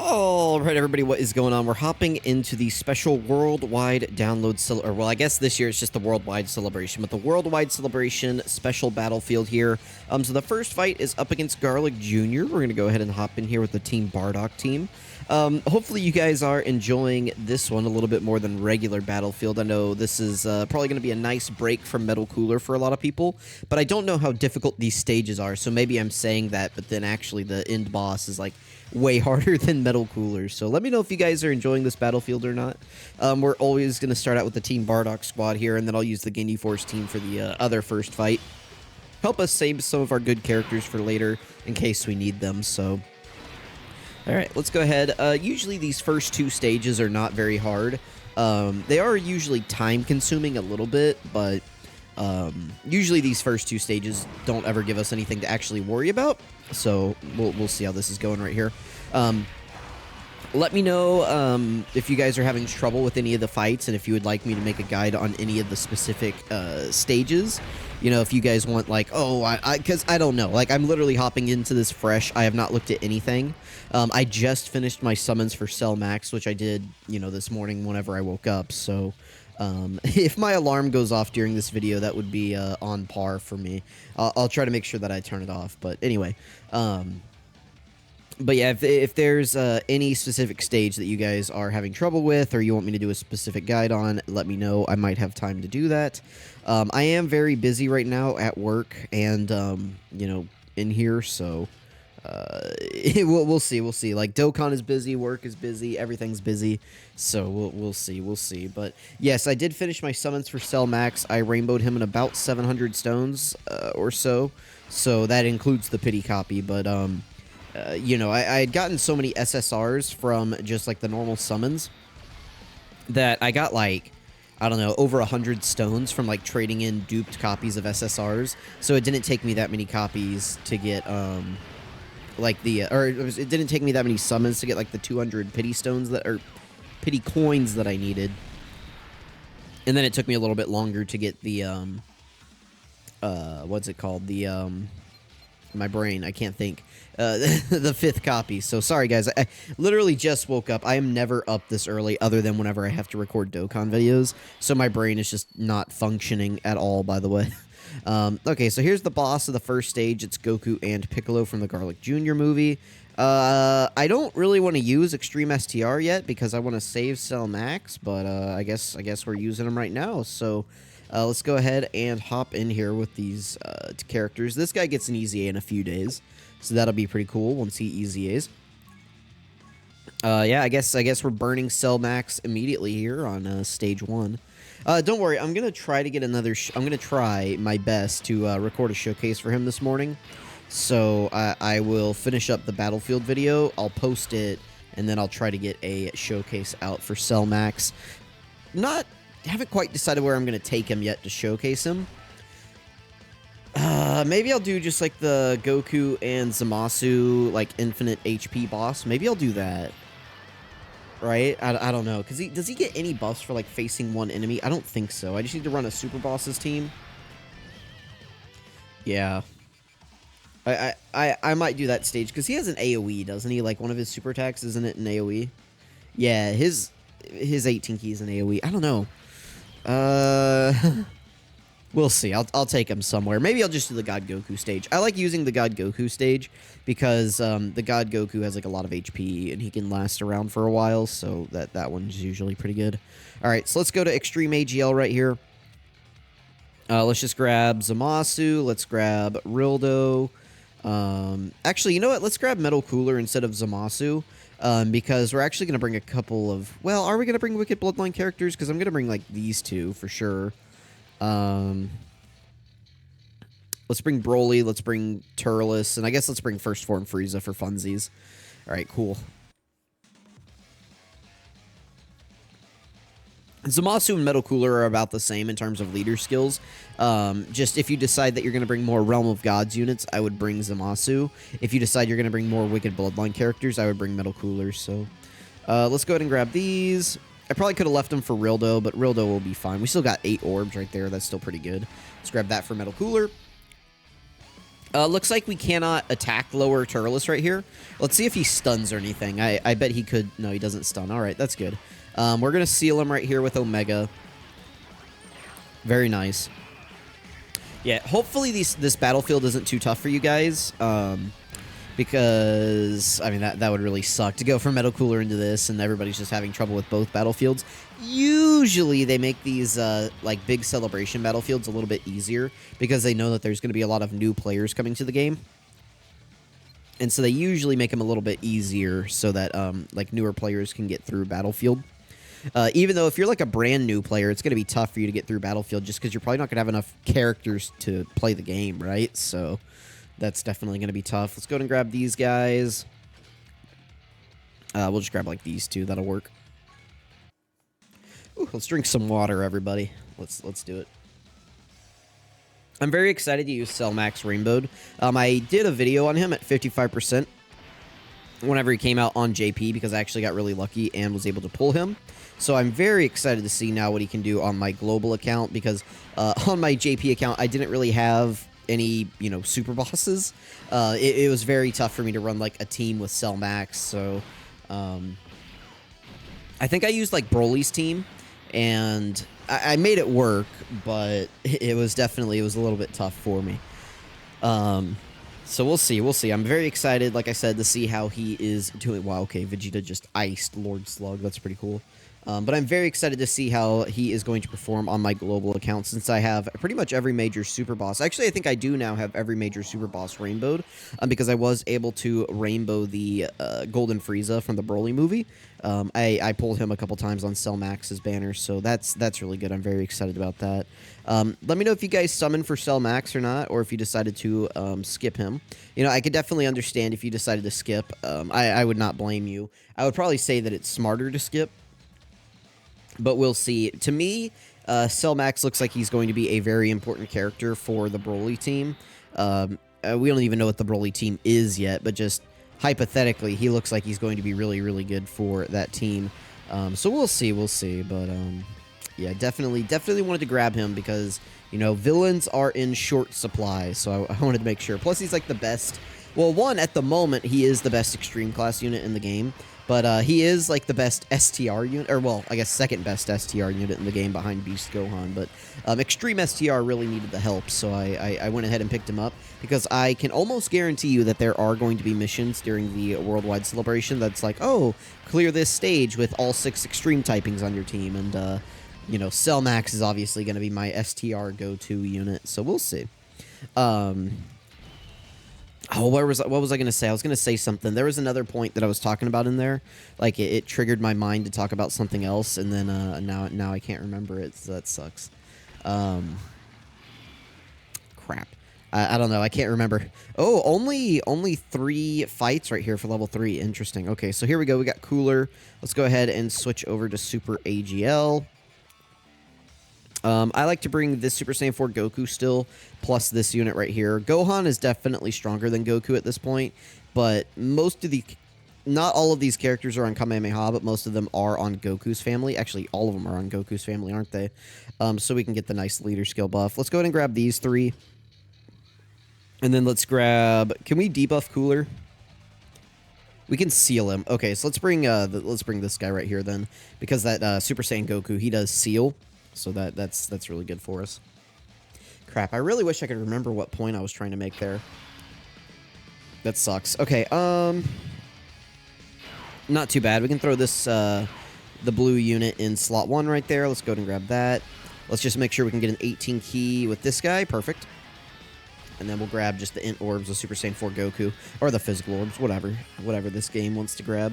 Alright everybody, what is going on? We're hopping into the special worldwide download or well, I guess this year it's just the worldwide celebration, but the worldwide celebration special battlefield here. So the first fight is up against Garlic Jr. We're gonna go ahead and hop in here with the Team Bardock team. Hopefully you guys are enjoying this one a little bit more than regular Battlefield. I know this is probably going to be a nice break from Metal Cooler for a lot of people, but I don't know how difficult these stages are, so maybe I'm saying that, but then actually the end boss is like way harder than Metal Cooler. So let me know if you guys are enjoying this Battlefield or not. We're always going to start out with the Team Bardock squad here, and then I'll use the Guinea Force team for the other first fight. Help us save some of our good characters for later in case we need them, so... Alright, let's go ahead. Usually these first two stages are not very hard. They are usually time-consuming a little bit, but usually these first two stages don't ever give us anything to actually worry about. So we'll see how this is going right here. Let me know if you guys are having trouble with any of the fights and if you would like me to make a guide on any of the specific stages. You know, if you guys want, like, oh, because I don't know. Like, I'm literally hopping into this fresh. I have not looked at anything. I just finished my summons for Cell Max, which I did, you know, this morning whenever I woke up. So, if my alarm goes off during this video, that would be on par for me. I'll try to make sure that I turn it off. But anyway, but yeah, if there's any specific stage that you guys are having trouble with or you want me to do a specific guide on, let me know. I might have time to do that. I am very busy right now at work and, you know, in here, so we'll see. We'll see. Like, Dokkan is busy, work is busy, everything's busy, so we'll see. But yes, I did finish my summons for Cell Max. I rainbowed him in about 700 stones or so that includes the pity copy, but... you know, I had gotten so many SSRs from just, like, the normal summons that I got, like, I don't know, over 100 stones from, like, trading in duped copies of SSRs. So it didn't take me that many copies to get, like, it didn't take me that many summons to get, like, the 200 pity stones or pity coins that I needed. And then it took me a little bit longer to get the, what's it called? My brain, I can't think. The 5th copy. So sorry guys, I literally just woke up. I am never up this early other than whenever I have to record Dokkan videos. So my brain is just not functioning at all, by the way. Okay, so here's the boss of the first stage. It's Goku and Piccolo from the Garlic Jr. movie. I don't really want to use Extreme STR yet because I want to save Cell Max, but I guess we're using them right now. So let's go ahead and hop in here with these characters. This guy gets an easy A in a few days, so that'll be pretty cool once he easy A's. Yeah, I guess we're burning Cell Max immediately here on stage 1. Don't worry, I'm gonna try to get another. I'm gonna try my best to record a showcase for him this morning. So I will finish up the Battlefield video. I'll post it, and then I'll try to get a showcase out for Cell Max. Haven't quite decided where I'm going to take him yet to showcase him. Maybe I'll do just like the Goku and Zamasu, like infinite HP boss. Maybe I'll do that. Right? I don't know. Does he get any buffs for like facing one enemy? I don't think so. I just need to run a super boss's team. Yeah. I might do that stage because he has an AoE, doesn't he? Like one of his super attacks, isn't it an AoE? Yeah, his 18 keys an AoE. I don't know. We'll see. I'll take him somewhere. Maybe I'll just do the God Goku stage. I like using the God Goku stage because the God Goku has like a lot of HP and he can last around for a while, so that one's usually pretty good. All right, so let's go to Extreme AGL right here. Let's just grab Zamasu. Let's grab Rildo. Actually, you know what? Let's grab Metal Cooler instead of Zamasu. Because we're actually going to bring a couple of... Well, are we going to bring Wicked Bloodline characters? Because I'm going to bring, like, these two for sure. Let's bring Broly. Let's bring Turles. And I guess let's bring First Form Frieza for funsies. All right, cool. Zamasu and Metal Cooler are about the same in terms of leader skills. Just if you decide that you're going to bring more Realm of Gods units, I would bring Zamasu. If you decide you're going to bring more Wicked Bloodline characters, I would bring Metal Cooler. So let's go ahead and grab these. I probably could have left them for Rildo, but Rildo will be fine. We still got 8 orbs right there. That's still pretty good. Let's grab that for Metal Cooler. Looks like we cannot attack lower Turles right here. Let's see if he stuns or anything. I bet he could. No, he doesn't stun. All right, that's good. We're going to seal him right here with Omega. Very nice. Yeah, hopefully this battlefield isn't too tough for you guys. Because, I mean, that would really suck to go from Metal Cooler into this and everybody's just having trouble with both battlefields. Usually they make these, like, big celebration battlefields a little bit easier because they know that there's going to be a lot of new players coming to the game. And so they usually make them a little bit easier so that, like, newer players can get through Battlefield. Even though if you're, like, a brand new player, it's going to be tough for you to get through Battlefield just because you're probably not going to have enough characters to play the game, right? So that's definitely going to be tough. Let's go ahead and grab these guys. We'll just grab, like, these two. That'll work. Ooh, let's drink some water, everybody. Let's do it. I'm very excited to use Cellmax Rainbowed. I did a video on him at 55% whenever he came out on JP because I actually got really lucky and was able to pull him. So I'm very excited to see now what he can do on my global account because on my JP account, I didn't really have any, you know, super bosses. It was very tough for me to run, like, a team with Cellmax. So I think I used, like, Broly's team. And I made it work, but it was a little bit tough for me. So we'll see. I'm very excited, like I said, to see how he is doing. Wow, okay, Vegeta just iced Lord Slug. That's pretty cool. But I'm very excited to see how he is going to perform on my global account since I have pretty much every major super boss. Actually, I think I do now have every major super boss rainbowed because I was able to rainbow the Golden Frieza from the Broly movie. I pulled him a couple times on Cellmax's banner, so that's really good. I'm very excited about that. Let me know if you guys summon for Cellmax or not, or if you decided to skip him. You know, I could definitely understand if you decided to skip. I would not blame you. I would probably say that it's smarter to skip. But we'll see. To me, Cellmax looks like he's going to be a very important character for the Broly team. We don't even know what the Broly team is yet, but just hypothetically, he looks like he's going to be really, really good for that team. So we'll see. But yeah, definitely wanted to grab him because, you know, villains are in short supply. So I wanted to make sure. Plus, he's like the best. Well, one, at the moment, he is the best extreme class unit in the game. But he is, like, the best STR unit, or, well, I guess second best STR unit in the game behind Beast Gohan. But Extreme STR really needed the help, so I went ahead and picked him up. Because I can almost guarantee you that there are going to be missions during the Worldwide Celebration that's like, oh, clear this stage with all 6 Extreme typings on your team. And, you know, Cellmax is obviously going to be my STR go-to unit, so we'll see. Oh, what was I going to say? I was going to say something. There was another point that I was talking about in there. Like, it triggered my mind to talk about something else, and then now I can't remember it, so that sucks. Crap. I don't know. I can't remember. Oh, only 3 fights right here for level 3. Interesting. Okay, so here we go. We got Cooler. Let's go ahead and switch over to Super AGL. I like to bring this Super Saiyan 4 Goku still, plus this unit right here. Gohan is definitely stronger than Goku at this point, but not all of these characters are on Kamehameha, but most of them are on Goku's family. Actually, all of them are on Goku's family, aren't they? So we can get the nice leader skill buff. Let's go ahead and grab these 3. And then let's grab... Can we debuff Cooler? We can seal him. Okay, so let's bring this guy right here then, because that Super Saiyan Goku, he does seal. So that's really good for us. Crap, I really wish I could remember what point I was trying to make there. That sucks. Okay, not too bad. We can throw this, the blue unit in slot 1 right there. Let's go ahead and grab that. Let's just make sure we can get an 18 key with this guy. Perfect. And then we'll grab just the int orbs of Super Saiyan 4 Goku. Or the physical orbs, whatever this game wants to grab.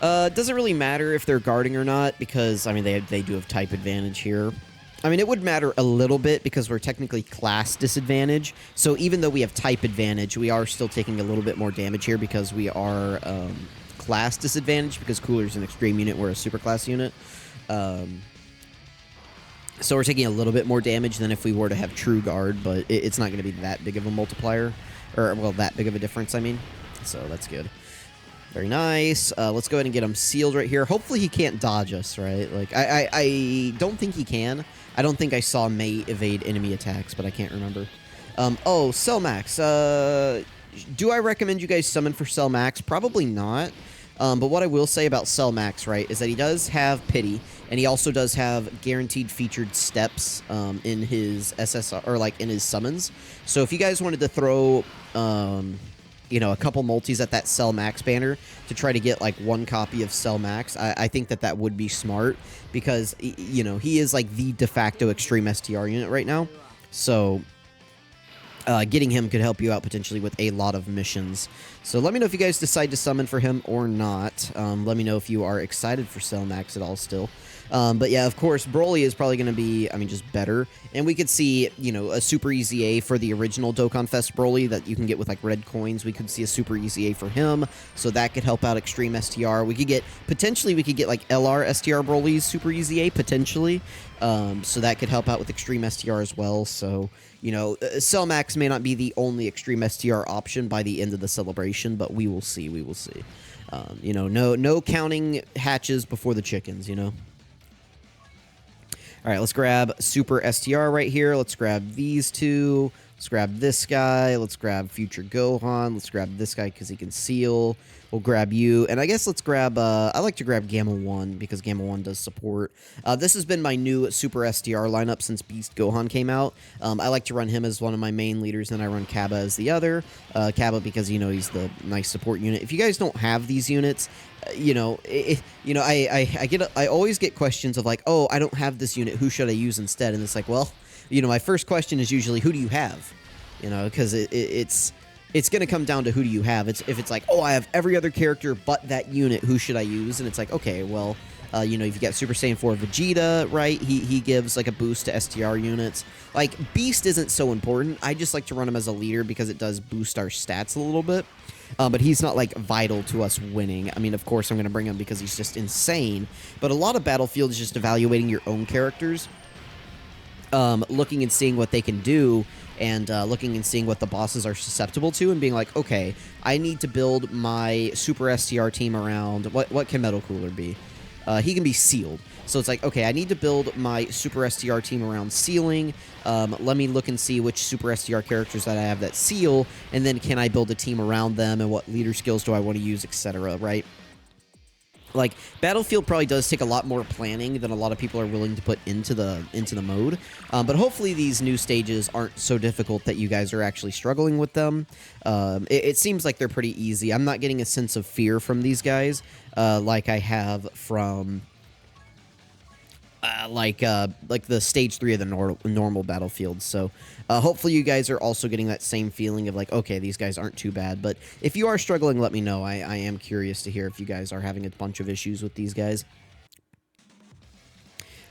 Doesn't really matter if they're guarding or not, because, I mean, they do have type advantage here. I mean, it would matter a little bit, because we're technically class disadvantage. So even though we have type advantage, we are still taking a little bit more damage here, because we are, class disadvantage, because Cooler's an extreme unit, we're a super class unit. So we're taking a little bit more damage than if we were to have true guard, but it's not going to be that big of a multiplier. Or, well, that big of a difference, I mean. So that's good. Very nice. Let's go ahead and get him sealed right here. Hopefully he can't dodge us, right? Like, I don't think he can. I don't think I saw May evade enemy attacks, but I can't remember. Oh, Cell Max. Do I recommend you guys summon for Cell Max? Probably not. But what I will say about Cell Max, right, is that he does have Pity, and he also does have guaranteed featured steps in his SSR, or like in his summons. So if you guys wanted to throw, you know, a couple multis at that Cell Max banner to try to get like one copy of Cell Max, I think that that would be smart because, you know, he is like the de facto extreme STR unit right now. So getting him could help you out potentially with a lot of missions. So let me know if you guys decide to summon for him or not. Let me know if you are excited for Cell Max at all still. But yeah, of course, Broly is probably going to be, I mean, just better. And we could see, you know, a super easy A for the original Dokkan Fest Broly that you can get with, like, red coins. We could see a super easy A for him, so that could help out Extreme STR. We could get, potentially, we could get, like, LR STR Broly's super easy A, potentially. So that could help out with Extreme STR as well. So, you know, Cell Max may not be the only Extreme STR option by the end of the celebration, but we will see, we will see. You know, no counting hatches before the chickens, you know? All right, let's grab Super STR right here. Let's grab these two. Let's grab this guy. Let's grab Future Gohan. Let's grab this guy because he can seal. We'll grab you. And I guess let's grab... I like to grab Gamma 1 because Gamma 1 does support. This has been my new Super STR lineup since Beast Gohan came out. I like to run him as one of my main leaders, and I run Kaba as the other. Kaba because, you know, he's the nice support unit. If you guys don't have these units... you know, I always get questions of like, oh, I don't have this unit, who should I use instead? And it's like, well, you know, my first question is usually, who do you have? You know, because it's going to come down to who do you have. If it's like, oh, I have every other character but that unit, who should I use? And it's like, okay, well, you know, if you got Super Saiyan 4 Vegeta, right, he gives like a boost to STR units. Like, Beast isn't so important. I just like to run him as a leader because it does boost our stats a little bit. But he's not, like, vital to us winning. I mean, of course, I'm going to bring him because he's just insane. But a lot of Battlefield is just evaluating your own characters, looking and seeing what they can do, and looking and seeing what the bosses are susceptible to, and being like, okay, I need to build my Super STR team around... What can Metal Cooler be? He can be sealed. So it's like, okay, I need to build my Super STR team around sealing. Let me look and see which Super STR characters that I have that seal, and then can I build a team around them, and what leader skills do I want to use, etc., right? Like, Battlefield probably does take a lot more planning than a lot of people are willing to put into the mode. But hopefully these new stages aren't so difficult that you guys are actually struggling with them. It seems like they're pretty easy. I'm not getting a sense of fear from these guys like I have from... like the stage 3 of the normal Battlefield. So hopefully you guys are also getting that same feeling of like, okay, these guys aren't too bad. But if you are struggling, let me know. I am curious to hear if you guys are having a bunch of issues with these guys.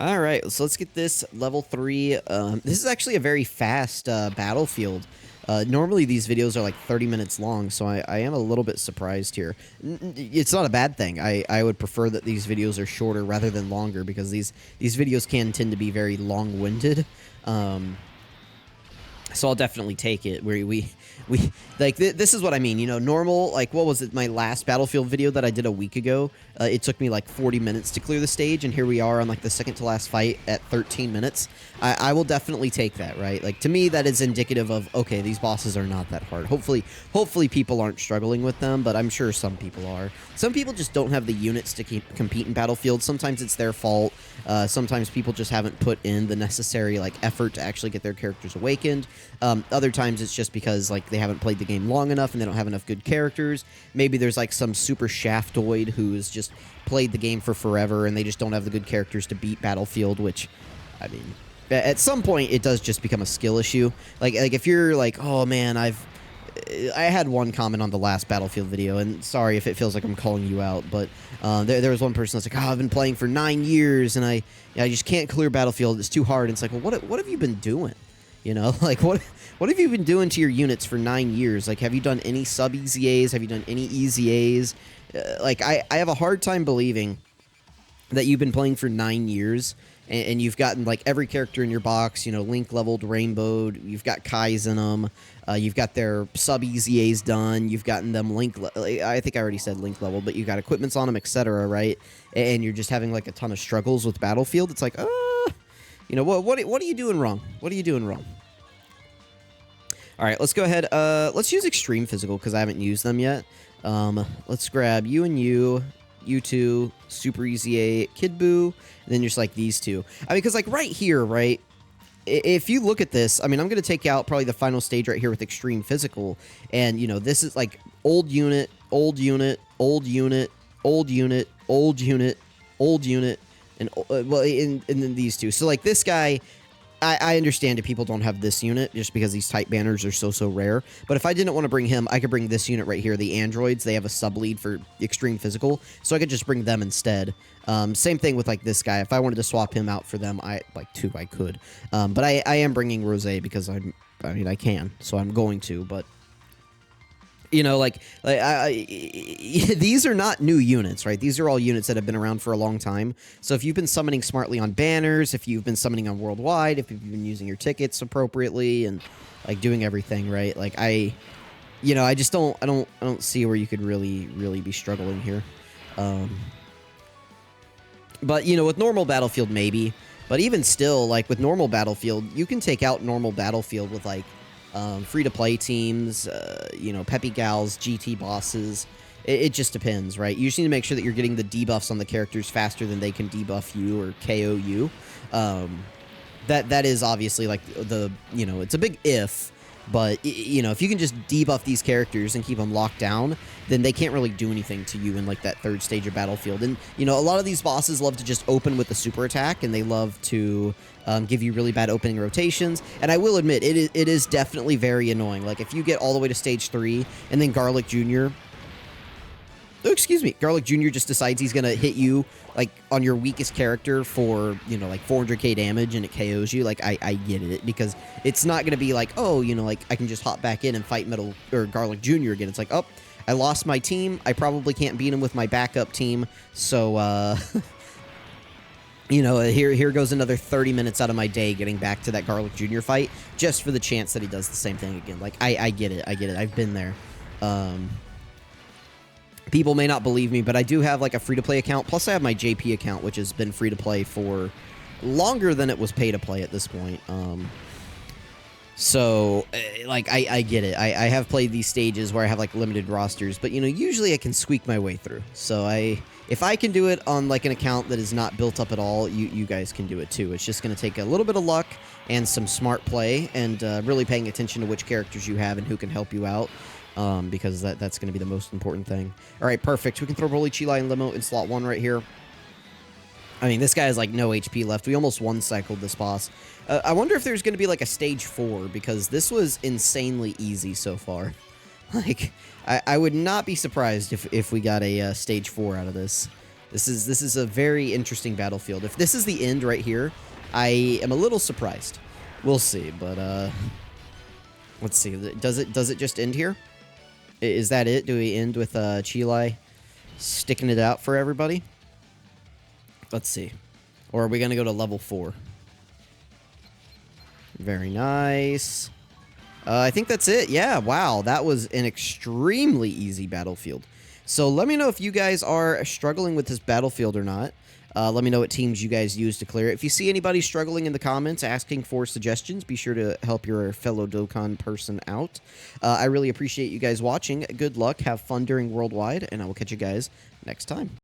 All right, so let's get this level 3. This is actually a very fast Battlefield. Normally these videos are like 30 minutes long, so I am a little bit surprised here. It's not a bad thing. I would prefer that these videos are shorter rather than longer, because these videos can tend to be very long-winded. So I'll definitely take it. We like this is what I mean. You know, normal, like, what was it? My last Battlefield video that I did a week ago. It took me like 40 minutes to clear the stage, and here we are on like the second to last fight at 13 minutes. I will definitely take that, right? Like, to me, that is indicative of, okay, these bosses are not that hard. Hopefully people aren't struggling with them, but I'm sure some people are. Some people just don't have the units to compete in Battlefield. Sometimes it's their fault. Sometimes people just haven't put in the necessary, like, effort to actually get their characters awakened. Other times it's just because, like, they haven't played the game long enough and they don't have enough good characters. Maybe there's, like, some super shaftoid who's just played the game for forever and they just don't have the good characters to beat Battlefield, which, I mean, at some point it does just become a skill issue. Like if you're like, oh man, I had one comment on the last Battlefield video, and sorry if it feels like I'm calling you out, but there was one person that's like, oh, I've been playing for 9 years and I just can't clear Battlefield. It's too hard. And it's like, well, what have you been doing? You know, like, what have you been doing to your units for 9 years? Like, have you done any sub-EZAs? Have you done any EZAs? Like, I have a hard time believing that you've been playing for 9 years and you've gotten, like, every character in your box, you know, link-leveled, rainbowed, you've got Kais in them, you've got their sub-EZAs done, you've gotten them I think I already said link-level, but you got equipments on them, etc., right? And you're just having, like, a ton of struggles with Battlefield. It's like, you know, what are you doing wrong? What are you doing wrong? All right, let's go ahead. Let's use extreme physical because I haven't used them yet. Let's grab you and you two, Super Easy 8, Kid Boo, and then just like these two. I mean, because like right here, right? If you look at this, I mean, I'm going to take out probably the final stage right here with extreme physical. And, you know, this is like old unit, old unit, old unit, old unit, old unit, old unit, and, well, and then these two. So, like, this guy, I understand if people don't have this unit just because these type banners are so rare. But if I didn't want to bring him, I could bring this unit right here, the androids. They have a sub-lead for extreme physical, so I could just bring them instead. Same thing with like this guy. If I wanted to swap him out for them, I could. But I am bringing Rose because I mean I can, so I'm going to. But you know, these are not new units, right? These are all units that have been around for a long time. So if you've been summoning smartly on banners, if you've been summoning on worldwide, if you've been using your tickets appropriately and like doing everything right, like I just I don't see where you could really be struggling here. But you know, with normal Battlefield maybe, but even still, like with normal Battlefield, you can take out normal Battlefield with like free-to-play teams, you know, Peppy Gals, GT bosses. It just depends, right? You just need to make sure that you're getting the debuffs on the characters faster than they can debuff you or KO you. That is obviously like you know, it's a big if, but you know, if you can just debuff these characters and keep them locked down, then they can't really do anything to you in like that third stage of Battlefield. And you know, a lot of these bosses love to just open with the super attack, and they love to give you really bad opening rotations. And I will admit, it is definitely very annoying. Like if you get all the way to stage 3 and then Garlic Jr. Oh, excuse me. Garlic Jr. just decides he's going to hit you like on your weakest character for, you know, like 400k damage and it KOs you. Like I get it, because it's not going to be like, oh, you know, like I can just hop back in and fight Metal or Garlic Jr. again. It's like, oh, I lost my team. I probably can't beat him with my backup team. So, you know, here goes another 30 minutes out of my day getting back to that Garlic Jr. fight just for the chance that he does the same thing again. Like, I get it. I get it. I've been there. People may not believe me, but I do have like a free-to-play account. Plus, I have my JP account, which has been free-to-play for longer than it was pay-to-play at this point. So, like, I get it. I have played these stages where I have, like, limited rosters. But, you know, usually I can squeak my way through. So, if I can do it on, like, an account that is not built up at all, you guys can do it, too. It's just going to take a little bit of luck and some smart play and really paying attention to which characters you have and who can help you out. Because that's going to be the most important thing. All right, perfect. We can throw Broly, Chilai, and Limo in slot 1 right here. I mean, this guy has, like, no HP left. We almost one-cycled this boss. I wonder if there's going to be, like, a stage 4, because this was insanely easy so far. Like, I would not be surprised if we got a stage 4 out of this. This is a very interesting battlefield. If this is the end right here, I am a little surprised. We'll see, but, let's see. Does it just end here? Is that it? Do we end with Chilai sticking it out for everybody? Let's see. Or are we going to go to level 4? Very nice. I think that's it. Yeah, wow. That was an extremely easy battlefield. So let me know if you guys are struggling with this battlefield or not. Let me know what teams you guys use to clear it. If you see anybody struggling in the comments asking for suggestions, be sure to help your fellow Dokkan person out. I really appreciate you guys watching. Good luck. Have fun during Worldwide, and I will catch you guys next time.